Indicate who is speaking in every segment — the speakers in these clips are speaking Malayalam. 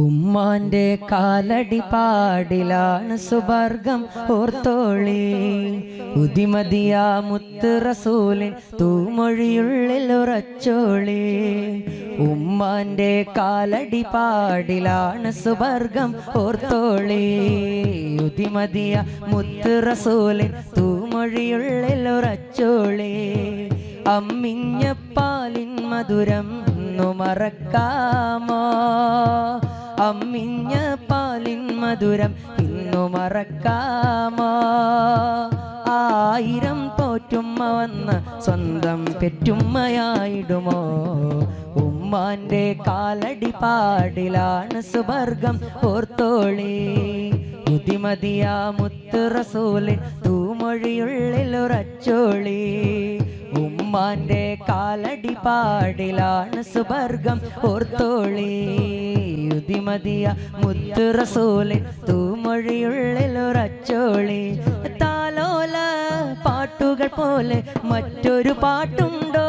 Speaker 1: ഉമ്മാന്റെ കാലടി പാടിലാണ് സുബർഗം ഓർത്തോളി. ഉദിമതിയ മുത്ത് റസൂലിൻ തൂമൊഴിയുള്ളിൽ ഉറച്ചോളി. ഉമ്മാന്റെ കാലടി പാടിലാണ് സുബർഗം ഓർത്തോളി. ഉദിമതിയ മുത്ത് റസൂലിൻ തൂമൊഴിയുള്ളിൽ ഉറച്ചോളി. അമ്മിഞ്ഞ പാലിൻ മധുരം മറക്കാമോ? അമ്മിഞ്ഞ പാലിൻ മധുരം ഇന്നു മറക്കാമോ? ആയിരം പോറ്റുമ്മ വന്ന് സ്വന്തം പെറ്റുമ്മയായിടുമോ? ഉമ്മാന്റെ കാലടി പാടിലാണ് സുബർഗം ഓർത്തോളി. ബുദ്ധിമതിയ മുത്ത് റസൂലിൻ തൂമൊഴിയുള്ളിൽ ഉറച്ചോളി. ഉമ്മാന്റെ കാലടി പാടിലാണ് സുബർഗം ഓർത്തോളി. ഉദിമതിയ മുത്ത് റസൂലിൻ തൂമൊഴിയുള്ളിൽ ഉറച്ചോളി. താലോല പാട്ടുകൾ പോലെ മറ്റൊരു പാട്ടുണ്ടോ?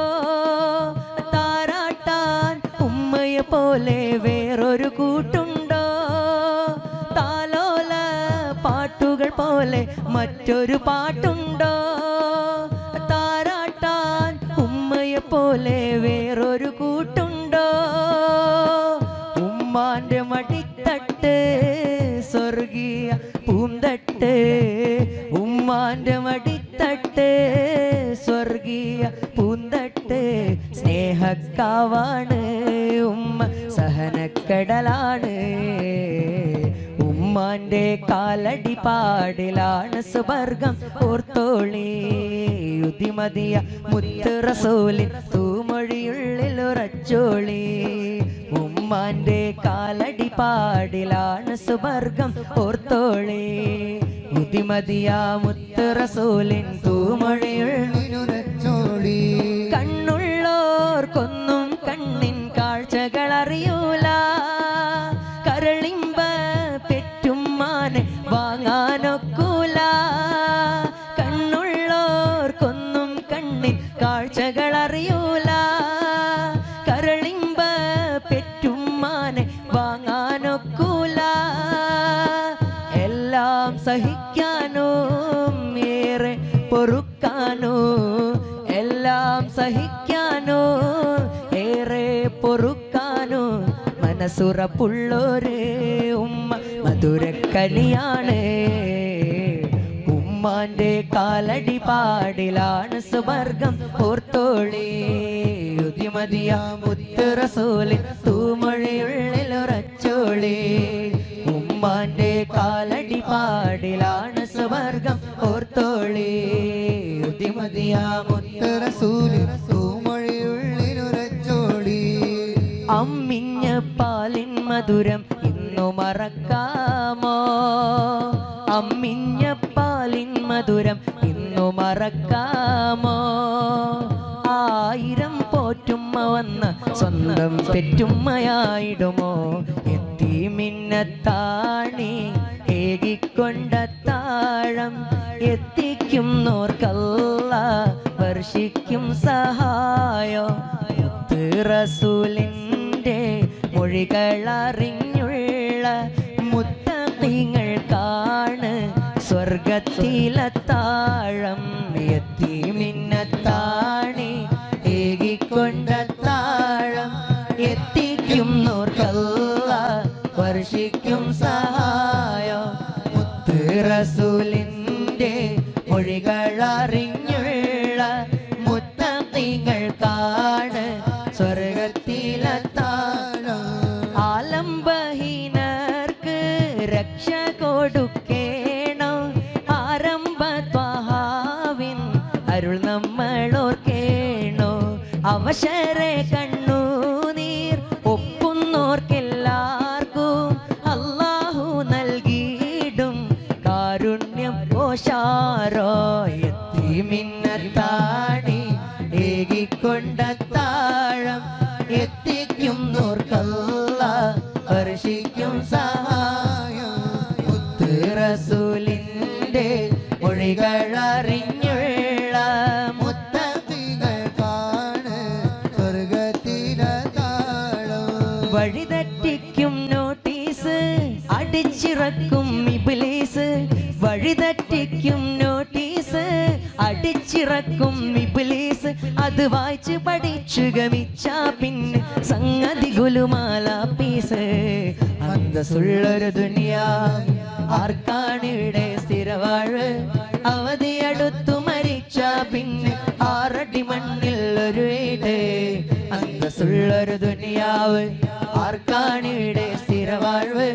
Speaker 1: താരാട്ടാൻ ഉമ്മയെ പോലെ വേറൊരു കൂട്ടുണ്ടോ? താലോല പാട്ടുകൾ പോലെ മറ്റൊരു പാട്ടുണ്ടോ? താരാട്ടാൻ ഉമ്മയെ പോലെ വേറൊരു കൂട്ടുണ്ടോ? ഉമ്മാന്റെ മടിത്തട്ട് സ്വർഗീയ പൂന്തട്ട്. ഉമ്മാന്റെ മടിത്തട്ട് സ്വർഗീയ പൂന്തട്ട്. സ്നേഹക്കാവാണ് ഉമ്മ, സഹനക്കടലാണ്. ഉമ്മാന്റെ കാലടി പാടിലാണ് സുബർഗം ഓർത്തോളി. ഉദിമതിയ മുത്ത് റസൂലിൻ തൂമൊഴിയുള്ളിൽ ഉറച്ചോളി. ഉമ്മാന്റെ കാലടി പാടിലാണ് സുബർഗം ഓർത്തോളി. ഉദിമതിയ മുത്ത് റസൂലിൻ തൂമൊഴിയുള്ളിൽ ഉറച്ചോളി. കണ്ണുള്ളോർക്കൊന്നും കണ്ണിൻ കാഴ്ചകൾ അറിയൂല. കരളിമ്പ പെറ്റുമ്മാനെ വാങ്ങാനൊക്കൂല. കണ്ണുള്ളോർക്കൊന്നും കണ്ണിൻ കാഴ്ചകൾ അറിയൂല. കരളിമ്പ പെറ്റുമ്മാനെ വാങ്ങാനൊക്കൂല. എല്ലാം സഹിക്കാനും ഏറെ പൊറുക്കാനോ. എല്ലാം സഹിക്കാനോ ഏറെ പൊറുക്കാനോ മനസ്സുറപ്പുള്ളോര് ഉമ്മ മധുരക്കനിയാണ്. ഉമ്മാന്റെ കാലടി പാടിലാണ് സുബർഗം ഓർത്തോളി. ഉദിമതിയ മുത്ത് റസൂലിൻ തൂമൊഴിയുള്ളിൽ ഉറച്ചോളി. ഉമ്മാന്റെ കാലടി പാടിലാണ് സുബർഗം ഓർത്തോളി. ഉദിമതിയ മുത്ത് റസൂലിൻ തൂമൊഴിയുള്ളിൽ ഉറച്ചോളി. അമ്മിഞ്ഞ പാലിൻ മധുരം ഇന്നു മറക്കാമോ? അമ്മിഞ്ഞ പാലിൻ മധുരം ഇന്നു മറക്കാമോ? ആയിരം പോറ്റുമ്മ വന്ന് സ്വന്തം പെറ്റുമ്മയായിടുമോ? എത്തിമിന്നത്താണി ഏകിക്കൊണ്ട താഴം എത്തിക്കും നോർക്കല്ല വർഷിക്കും സഹായോ. മുത്ത് റസൂലിൻ്റെ മൊഴികളറിഞ്ഞുള്ള മുത്തഖീങ്ങൾക്കാണ് സ്വർഗത്തിലെത്താഴം. യതീമിന്നത്താണി ഏകിക്കൊണ്ട താഴം എത്തിക്കും നോർക്കല്ല വർഷിക്കും സഹായം. മുത്ത് റസൂലിൻ്റെ മൊഴികളറിഞ്ഞുള്ള മുത്തഖീങ്ങൾക്കാണ് സ്വർഗത്തിലെത്താഴം. ആലംബഹീനർക്ക് രക്ഷ കൊടുക്കേണം. ആരംഭ ത്വഹാവിൻ അരുൾ നമ്മളോർക്കേണോ. അവശരെ കണ്ണുനീർ ഒപ്പുന്നോർക്കെല്ലാവർക്കും അല്ലാഹു നൽകിയിടും കാരുണ്യം ഓശാരോ. യതീമിന്നത്താണി ഏകിക്കൊണ്ട താഴം എത്തിക്കും നോർക്കല്ല വർഷിക്കും സഹായം. മുത്ത് റസൂലിൻ്റെ മൊഴികളറിഞ്ഞുള്ള മുത്തഖീങ്ങൾക്കാണ് സ്വർഗത്തിലെത്താഴം. വഴിതെറ്റിക്കും നോട്ടി അടിച്ചിറക്കും ഇബ്ലീസ്, വഴിതെറ്റിക്കും നോട്ടീസ്. അടിച്ചിറക്കും ഇബ്ലീസ്, അത് വായിച്ച് പഠിച്ചു ഗമിച്ച പിന്നെ സംഗതി ഗുലുമാല പീസ്. അന്തസ്സുള്ളൊരു ദുനിയാ ആർക്കാണിവിടെ സ്ഥിരവാഴ്, അവധിയടുത്തു മരിച്ച പിന്നെ 6 അടി മണ്ണിൽ ഒരു വീട്. അന്തസ്സുള്ളൊരു ദുനിയാവ് ആർക്കാണിവിടെ സ്ഥിരവാഴ്വ്,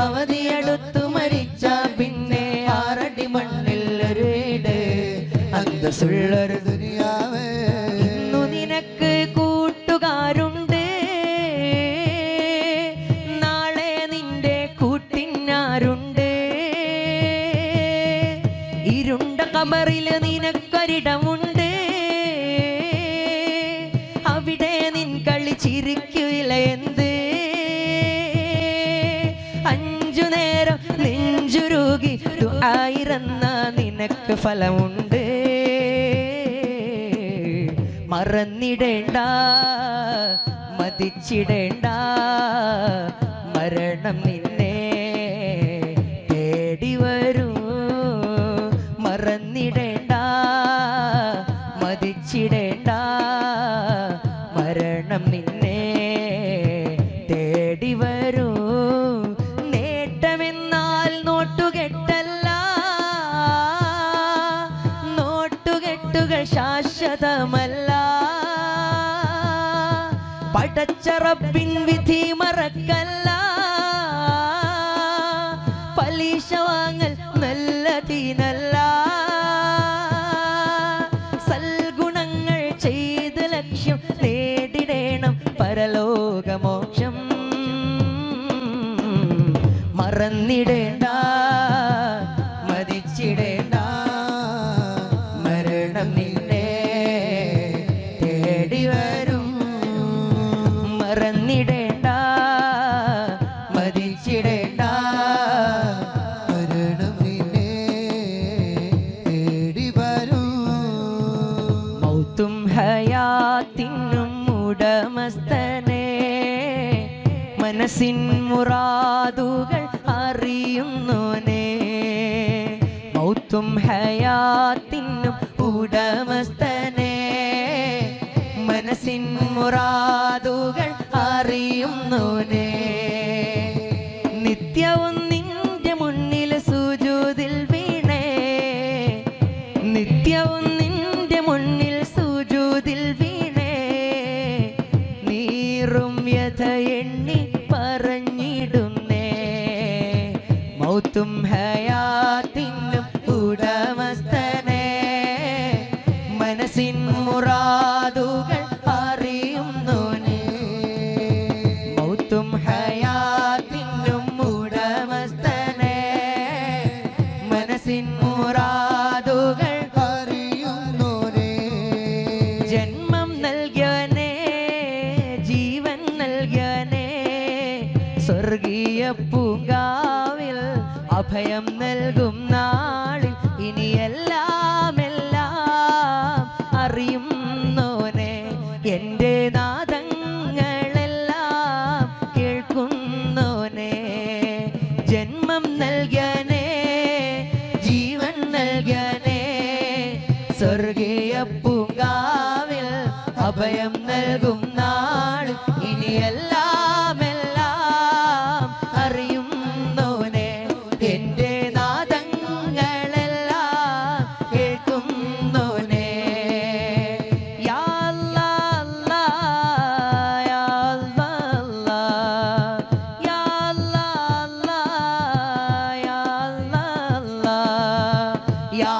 Speaker 1: അവധിയടുത്തു മരിച്ച പിന്നെ 6 അടി മണ്ണിൽ ഒരു വീട്. അന്തസ്സുള്ളൊരു ദുനിയാവ്. ഇന്നു നിനക്ക് കൂട്ടുകാരുണ്ട്, നാളെ നിന്റെ കൂട്ടിനാരുണ്ട്. ഇരുണ്ട കബറില് നിനക്കൊരിടമുണ്ട്, അവിടെ നിൻ കളി ചിരിക്കില്ല എന്ത്. 5 നേരം നെഞ്ചുരുകി ദുആയിരന്ന നിനക്ക് ഫലമുണ്ട്. മറന്നിടേണ്ട മതിച്ചിടേണ്ട, മരണം നിന്നെ തേടി വരൂ. മറന്നിടേണ്ട മതിച്ചിടേണ്ട, മരണം നിന്നെ തേടി വരൂ. നേട്ടമെന്നാൽ നോട്ടുകെട്ടല്ല, നോട്ടുകെട്ടുകൾ ശാശ്വതമല്ല. പടച്ച റബ്ബിൻ വിധി മറക്കല്ല, പലിശ വാങ്ങൽ നല്ലതിനല്ല. സൽഗുണങ്ങൾ ചെയ്ത് ലക്ഷ്യം നേടിടേണം പരലോകമോക്ഷം. മറന്നിടേണ്ട മതിച്ചിടേണ്ട, മരണം നിന്നെ തേടി വരും. മറന്നിടേണ്ട മതിച്ചിടേണ്ട, മരണം നിന്നെ തേടി വരും. മൗത്തും ഹയാത്തിനും ഉടമസ്ഥനെ, മനസ്സിൻ മുറാദുകൾ അറിയുന്നോനെ. മൗത്തും ഹയാത്തിനും ഉടമസ്ഥനെ, മനസ്സിൻ മുറാദുകൾ അറിയുന്നോനെ. നിത്യവും നിന്റെ മുന്നിൽ സുജൂദിൽ വീണേ, നിത്യവും നിന്റെ മുന്നിൽ സുജൂദിൽ വീണേ. നീറും വ്യഥ എണ്ണി പറഞ്ഞിടുന്നേ, മൗത്തും ഹയാത്തിനും ഉടമസ്ഥനെ, മനസ്സിൻ മുറാദുകൾ അറിയുന്നോനെ. മൗത്തും ഹയാത്തിനും ഉടമസ്ഥനെ, മനസ്സിൻ മുറാദുകൾ അറിയുന്നോനെ. ജന്മം നൽകിയവനെ, ജീവൻ നൽകിയവനെ, സ്വർഗീയ പൂങ്കാവിൽ അഭയം നൽകും നാളിൽ ഇനിയെല്ലാം എല്ലാം അറിയുന്നോനെ. എൻ്റെ നാദങ്ങളെല്ലാം കേൾക്കുന്നോനെ. ജന്മം നൽകിയനെ, ജീവൻ നൽകിയനെ, സ്വർഗീയ പൂങ്കാവിൽ അഭയം നൽകും നാൾ ഇനിയെല്ലാം എല്ലാം അറിയുന്നോനെ. എൻ്റെ നാദങ്ങളെല്ലാം കേൾക്കുന്നോനെ. യാ അല്ലാഹ് യാ അല്ലാഹ് യാ അല്ലാഹ് യാ അല്ലാഹ് യാ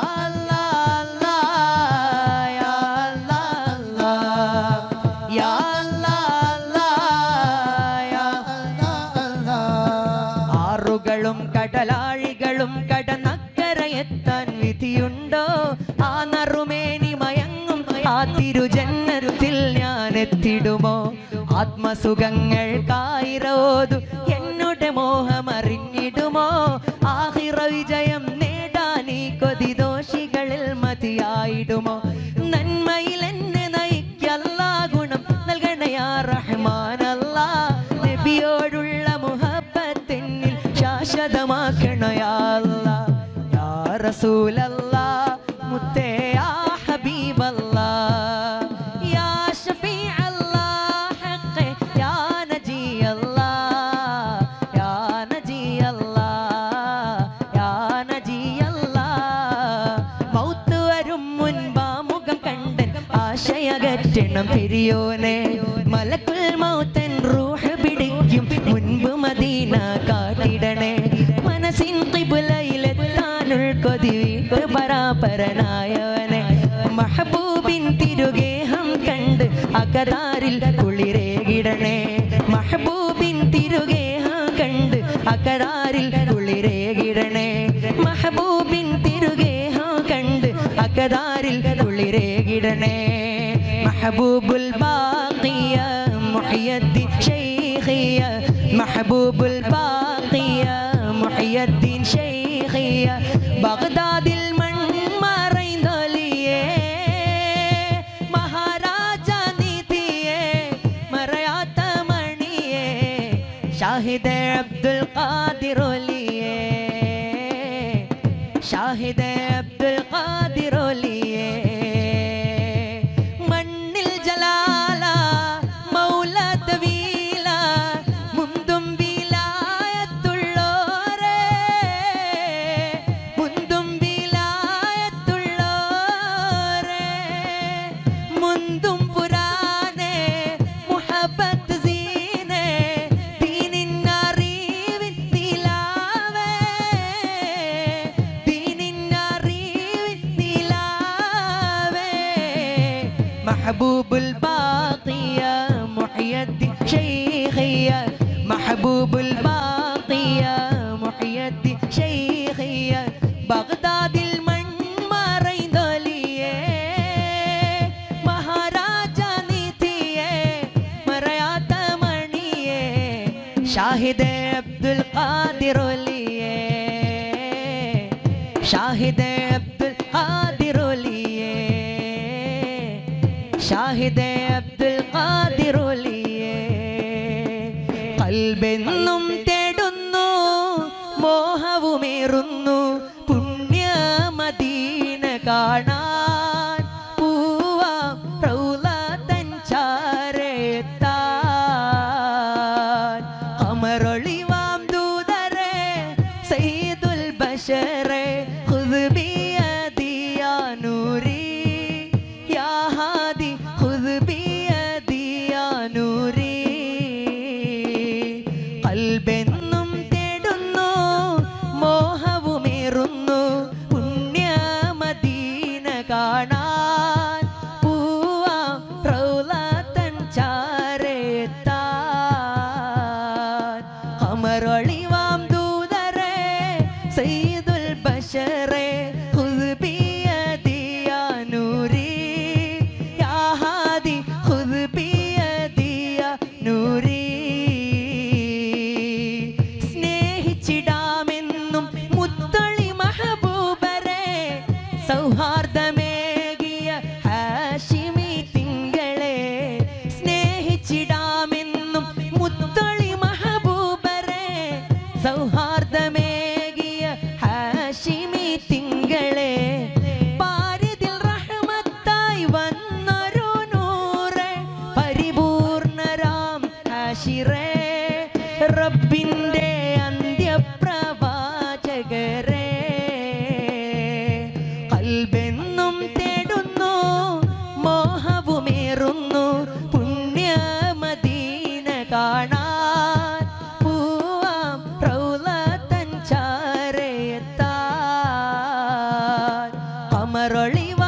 Speaker 1: കടലാഴികളും കടന്നക്കരയെത്താൻ വിധിയുണ്ടോ? ആ നറുമേനി മയങ്ങും ആ തിരുജന്നത്തിൽ ഞാൻ എത്തിടുമോ? ആത്മസുഖങ്ങൾക്കായിരോതു എന്നുടെ മോഹമറിഞ്ഞിടുമോ? ആഹിറ വിജയം നേടാൻ ഈ കൊതി ദോഷികളിൽ മതിയായിടുമോ? നന്മയിൽ എന്നെ നയിക്കല്ലാ, ഗുണം നൽകണയാ റഹ്മാനല്ലാ. നബിയോടുള്ള മുഹബ്ബത്തിനിൽ ശാശ്വതമാക്കണോ യാ അല്ലാ യാ റസൂലല്ലാ മുത്തേ യാ ഹബീബല്ലാ യാ ശഫീഅല്ലാ ഹഖ് യാ നജിയല്ലാ യാ നജിയല്ലാ യാ നജിയല്ലാ മൗത്ത് വരും മുൻപാ മുഖം കണ്ടൻ ആശയകറ്റണം പെരിയോനെ മലക്കുൽ മൗത്തൻ റൂഹ് പിടിക്കും മുൻപ് മദീന കാട്ടിടണേ മനസ്സിൻ ഖിബ്ലയിലെത്താനുൾ കൊതി വീട്ട് പരാപരനായവനെ മഹബൂബിൻ തിരുഗേഹം കണ്ട് അകതാരിൽ കുളിരേകിടണേ മഹബൂബിൻ തിരുഗേഹം കണ്ട് അകതാരിൽ കുളിരേകിടണേ മഹബൂബിൻ തിരുഗേഹം കണ്ട് അകതാരിൽ കുളിരേകിടണേ മഹബൂബുൽ ബാഖിയ മുഹയ്യദ്ദീൻ ശൈഖിയ മഹബൂബുൽ ബാഖിയ മുഹയ്യദ്ദീൻ ശൈഖിയ ബഗ്ദാദിൽ മൺമറൈന്തോലിയേ മഹാരാജ നീതിയേ മറയാത്ത മണിയേ ഷാഹിദ് അബ്ദുൽ ഖാദിർ ഒലിയേ ഷാഹിദ് അബ്ദുൽ ഖാദിർ ഒലിയേ محبوب الباقية محي الدين شيخية محبوب الباقية محي الدين شيخية بغداد المنمريندولية مهاراجا نيتية مريات منية شاهد عبد القادر ليه شاهد عبد القادر ليه ഷാഹിദ് അബ്ദുൽ ഖാദിർ ഒലിയേ ഖൽബെന്നും തേടുന്നു മോഹവുമേറുന്നു പുണ്യ മദീന കാണാൻ പൂവാം റൗളതൻ ചാരത്താൻ ഖമറൊളിവാം ദൂതരെ സയ്യിദുൽ ബശരെ ഖുദ് ബിയദി യാ നൂരി യാ ഹാദി ഖുദ് ബിയദി യാ നൂരി ഖൽബെന്നും തേടുന്നു മോഹവുമേറുന്നു പുണ്യ മദീന കാണാൻ പൂവാം റൗളതൻ ചാരത്താൻ ഖമറൊളിവാം ദൂതരെ സയ്യിദുൽ ബശരെ ഖുദ് ബിയദി യാ നൂരി യാ ഹാദി ഖുദ് ബിയദി യാ നൂരി സ്നേഹിച്ചിടാമെന്നും മുത്തളി മഹബൂബരെ സൗഹാർദ്ദമേകിയ ഹാഷിമി തിങ്കളെ സ്നേഹിച്ചിടാമെന്നും മുത്തളി മഹബൂബരെ സൗഹാർദ്ദമേകിയ ഹാഷിമി തിങ്കളെ പാരിതിൽ റഹ്മത്തായി വന്നൊരു നൂറെ പരിപൂർണരാം ഹാഷിറേ റബ്ബിന്റെ അന്ത്യപ്രവാചകരെ ഖൽബെന്നും തേടുന്നു മോഹവുമേറുന്നു പുണ്യ മദീന കാണാൻ പൂവാം റൗളതൻ ചാരത്താൻ ഖമറൊളിവാം